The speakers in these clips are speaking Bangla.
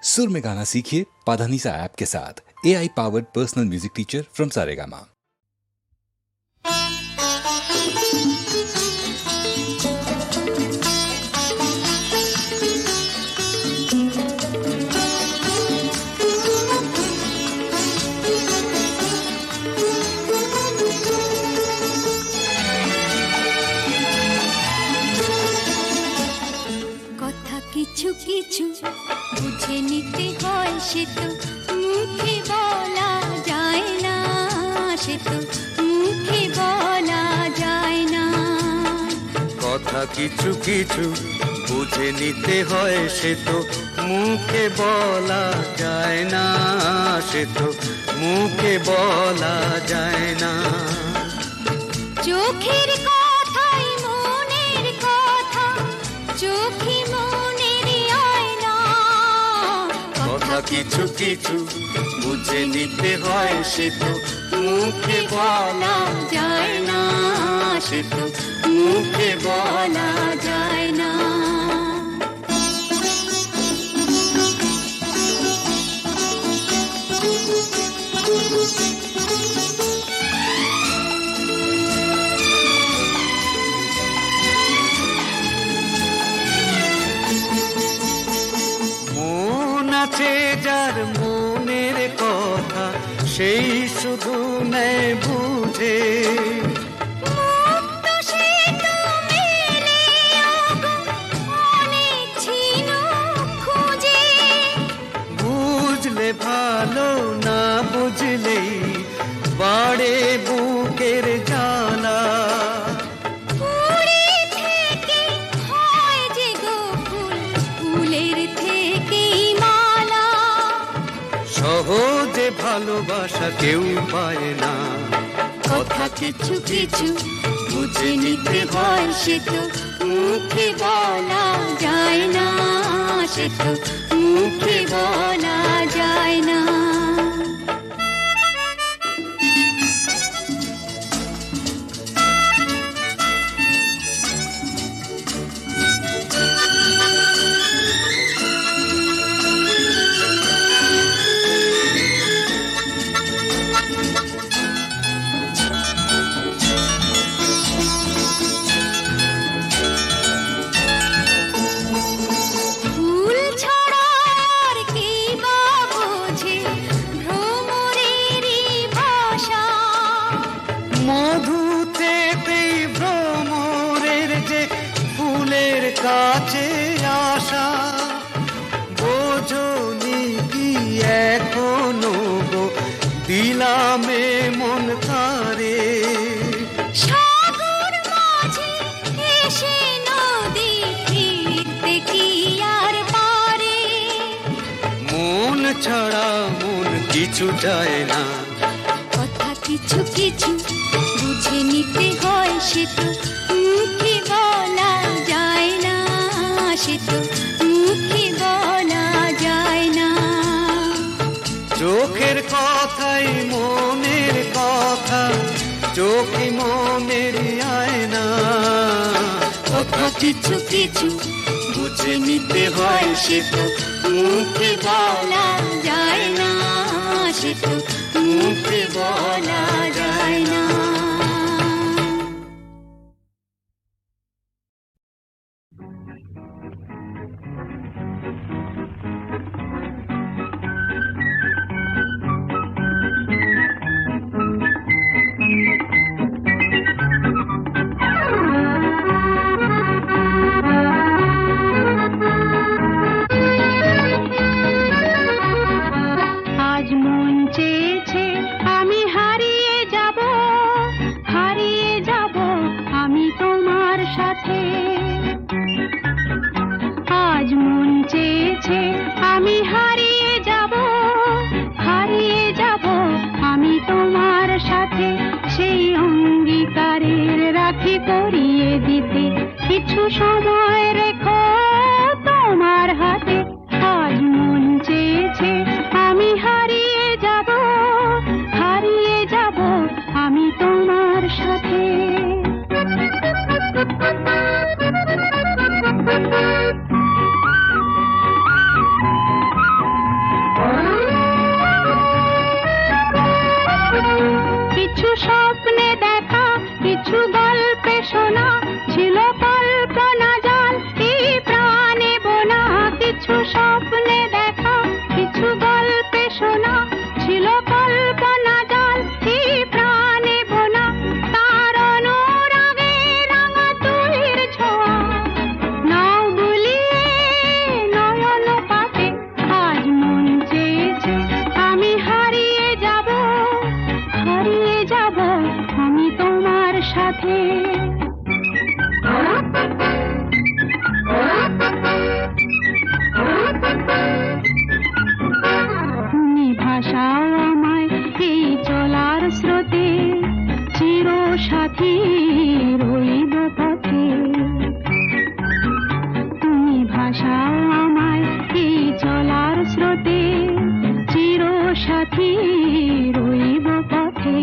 सुर में गाना सीखिए पाधानीसा ऐप के साथ। AI powered personal music teacher from Saregama. কিছু কিছু বুঝে নিতে হয়, সে তো মুখে বলা যায় না, সে তো মুখে বলা যায় না। কথা কিছু কিছু বুঝে নিতে হয়, সে তো মুখে বলা যায় না, সে তো মুখে বলা যায় না। চোখের কথাই মনের কথা, চোখে কিছু কিছু বুঝে নিতে হয়, সে তো মুখে বলা যায় না, সে তো মুখে বলা যায় না। যার মনের কথা সেই শুধু নেয় বুঝে, বুঝলে ভালো, না বুঝলেই বাড়ে বুকের জ্বালা। সহজে ভালোবাসা কেউ পায় না। কথা কিছু কিছু বুঝে নিতে হয়, সে তো মুখে বলা যায় না, সে তো মুখে বলা যায় না। কাছে আসা বোঝনি কি এখনো গো, দিলামে মন তারে। সাগর মাঝে এসে নদী ফিরতে কি আর পারে, মন ছাড়া মন কিছু যায় না। কথা কিছু কিছু বুঝে নিতে হয়, সে তো মুখে বলা যায় না, সে তো মুখে বলা যায় না। চোখের কথাই মনের কথা, চোখে মনের আয়না। কথা কিছু কিছু বুঝে নিতে হয়, সে তো মুখে বলা যায় না, সে তো মুখে বলা যায় না। কিছু সময় রেখো তোমার হাতে, আজ মন চেয়েছে আমি হারিয়ে যাব, হারিয়ে যাব আমি তোমার সাথে। কিছু গল্পে শোনা ছিল কল্পনা জাল, এই প্রাণে বোনা তার অনুরাগে রাঙা তুলির ছোঁয়া। নাও বুলিয়ে নয়ন পাতে আজ মন চেয়েছে আমি হারিয়ে যাব আমি তোমার সাথে। তুমি ভাষাও আমায় এই চলার স্রোতে, চির সাথী রইব পথে। তুমি ভাষাও আমায় এই চলার স্রোতে, চির সাথী রইব পথে।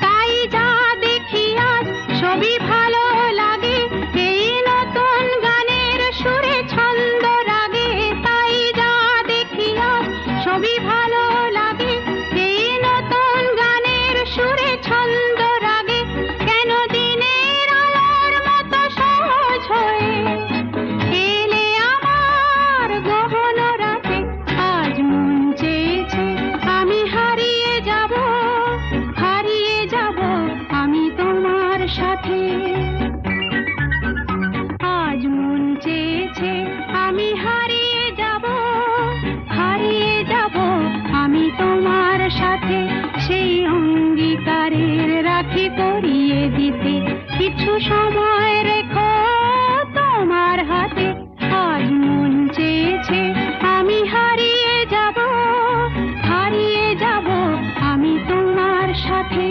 তাই যা দেখি আজ সবই ভালো লাগে, এই নতুন গানের সুরে ছন্দ রাগে। তাই যা দেখি আজ সবই ভালো লাগে, এই নতুন গানের সুরে ছন্দ রাগে। কেন দিনের আলোর মতো সহজ হয়ে এলে আমার গহন রাতে, আজ মন চেয়েছে আমি হারিয়ে যাব আমি তোমার সাথে। আজ মন চেয়েছে আমি হারিয়ে যাব আমি তোমার সাথে। সেই অঙ্গীকারের রাখি পরিয়ে দিতে কিছু সময় রেখো তোমার হাতে। আজ মন চেয়েছে আমি হারিয়ে যাব আমি তোমার সাথে।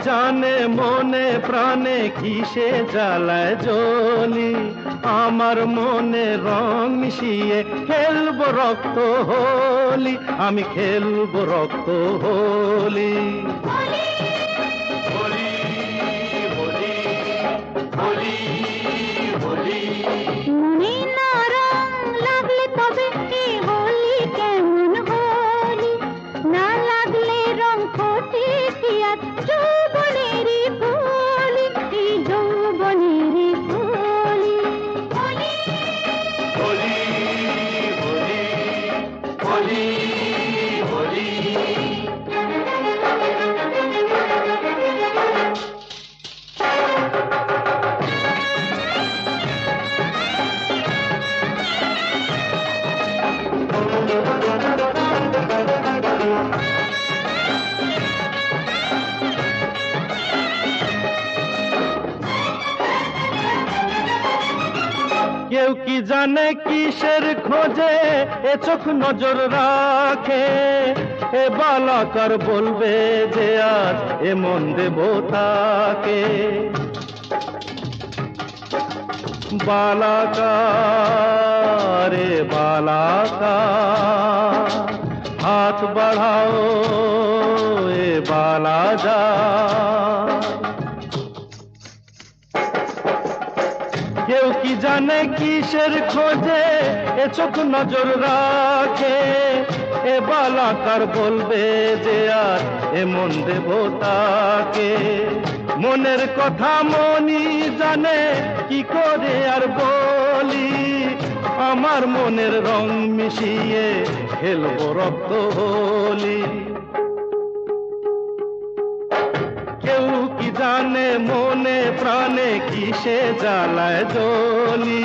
জানে মনে প্রাণে কিসে জ্বালায় জ্বলি, আমার মনে রং মিশিয়ে খেলবো রক্ত হোলি, আমি খেলবো রক্ত হোলি। হোলি হোলি হোলি হোলি হোলি। কেউ কি জানে কিসের খোঁজে এ চোখ নজর রাখে, এ বালাকার বলবে যে আজ এ মন দেব তাকে। বালাকার এ বালাকার, হাত বাড়াও এ বালাজা। কেউ কি জানে কিসের খোঁজে এ চোখ নজর রাখে, এ বালাকার বলবে যে আর এ মন দেব তাকে। মনের কথা মনই জানে কি করে আর বলি, আমার মনের রং মিশিয়ে খেলবো রক্ত হোলি। কেউ কি জানে মনে প্রাণে কিসে জ্বালায় দোলি,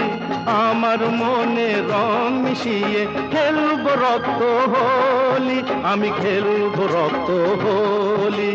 আমার মনে রং মিশিয়ে খেলবো রক্ত হোলি, আমি খেলবো রক্ত হোলি।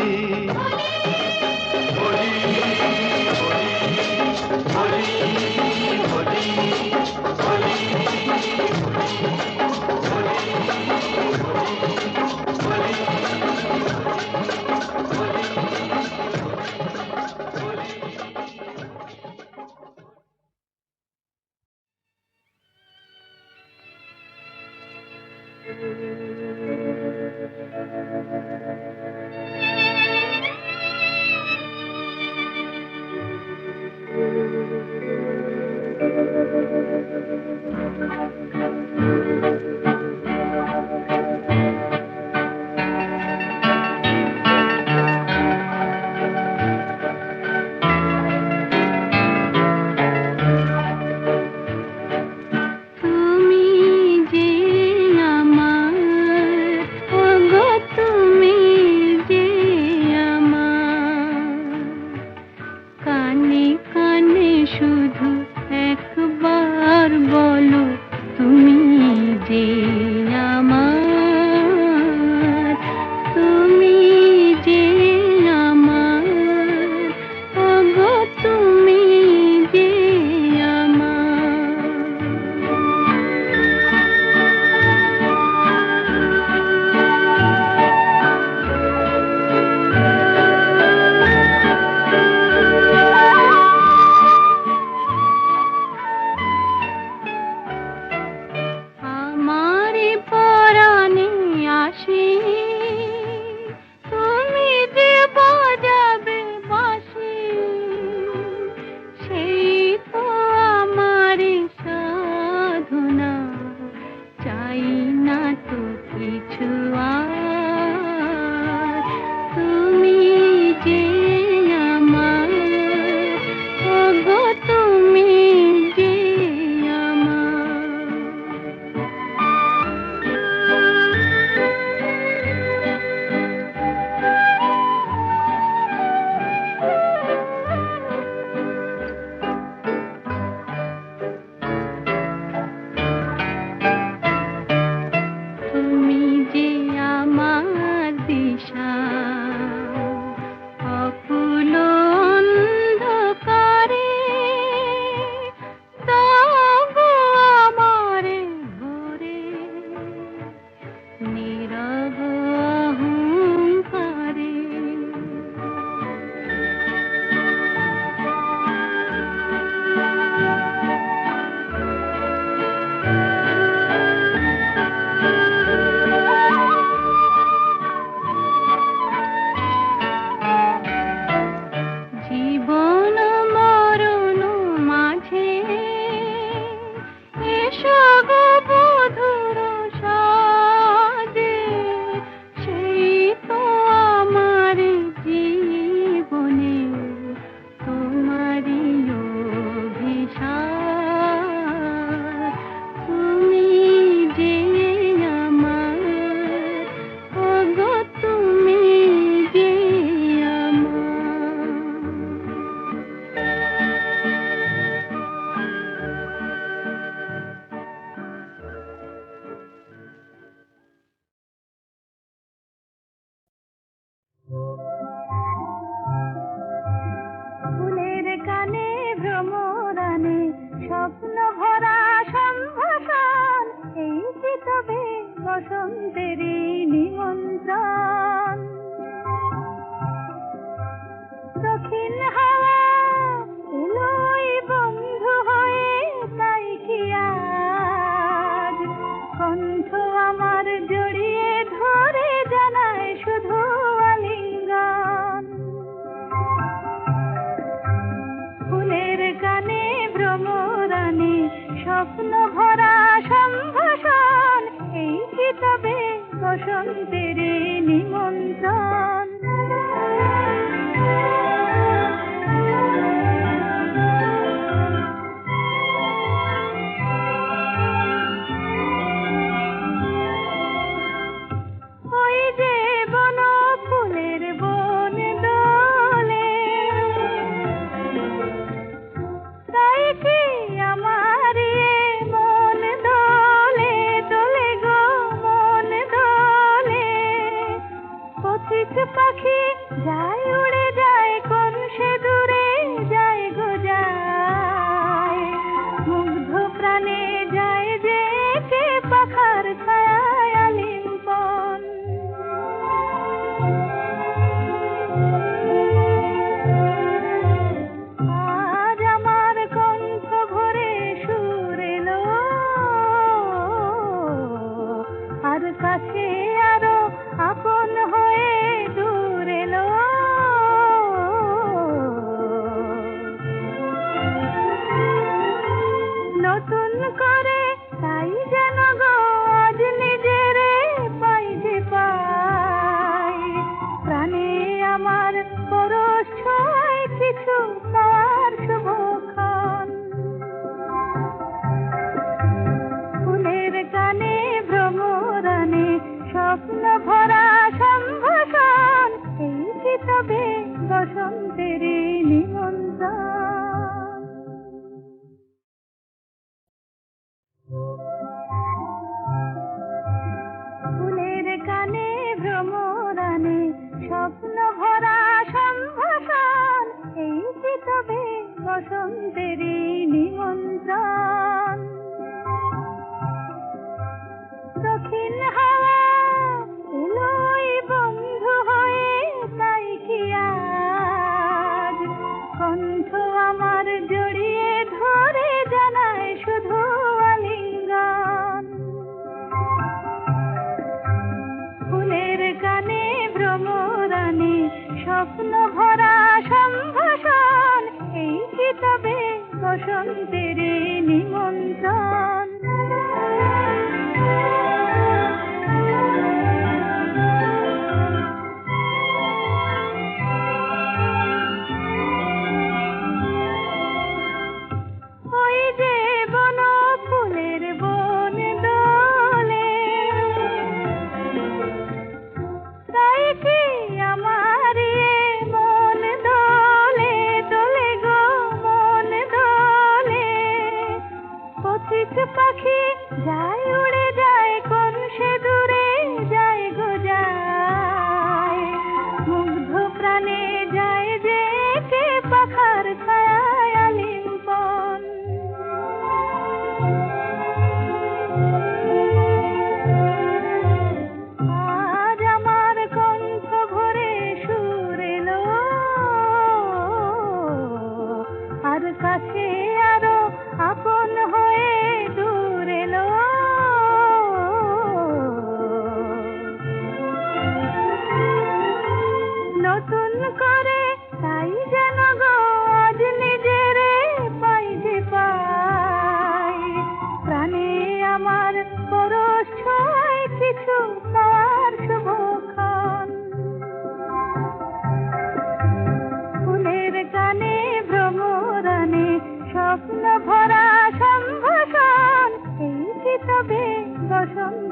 ফুলের কানে ভ্রমরানে স্বপ্ন ভরা বসন্তেরই নিমন্ত্রণ। দক্ষিণ হাওয়া এলোই বন্ধু হয়ে, তাই কি আজ কণ্ঠ আমার জড়িয়ে ধরে জানায় শুধু আলিঙ্গন। ফুলের গানে ভ্রমরানে স্বপ্ন ভরা সম্ভাষণ, এই কি তবে বসন্তের নিমন্ত্রণ। ওই যে বন ফুলের বন দোলে, তাই কি আমার মন দোলে, দোলে গো মন দোলে। পথিক পাখি যায় উড়ে যায়, কোন সে দূরে যায় গো যায়। মুগ্ধ প্রাণে যায় যে কে পাখার ছায়ায় আলিঙ্গন। আজ আমার কণ্ঠ ভরে সুর এলো, আর কাছে আরো আপন হয়ে দূর এলো। নতুন করে তাই যেন গো আজ নিজের পাই যে পাই। প্রাণে আমার পরশ ছোঁয়ায় কিছু পাওয়ার শুভক্ষণ। ফুলের গানে ভ্রমরানে স্বপ্ন ভরা সম্ভাষণ, এই কি তবে বসন্তের নিমন্ত্রণ। ফুলের গানে ভ্রমরানে স্বপ্ন ভরা সম্ভাষণ, এই কি তবে বসন্তের নিমন্ত্রণ। দক্ষিণ হাওয়া এলোই বন্ধু হয়ে, তাই কি আজ কণ্ঠ আমার জড়িয়ে ধরে জানায় শুধু আলিঙ্গন। ফুলের গানে ভ্রমরানে স্বপ্ন ভরা সম্ভাষণ, এই কি তবে বসন্তের নিমন্ত্রণ। ওই যে বন ফুলের বন দোলে, তাই কি আমার মন দোলে, দোলে গো মন দোলে। পথিক পাখি যায় উড়ে যায়, কোন সে দূরে যায় গো যায়। মুগ্ধ প্রাণে যায় যে কে পাখার ছায়ায় আলিঙ্গন। আজ আমার কণ্ঠ ভরে সুর এলো, আর কাছে আরো আপন হয়ে দূর এলো। নতুন করে তাই যেন গো আজ নিজের পাই যে পাই। প্রাণে আমার পরশ ছোঁয়ায় কিছু পাওয়ার শুভক্ষণ। ফুলের গানে ভ্রমরানে স্বপ্ন ভরা সম্ভাষণ, এই কি তবে বসন্ত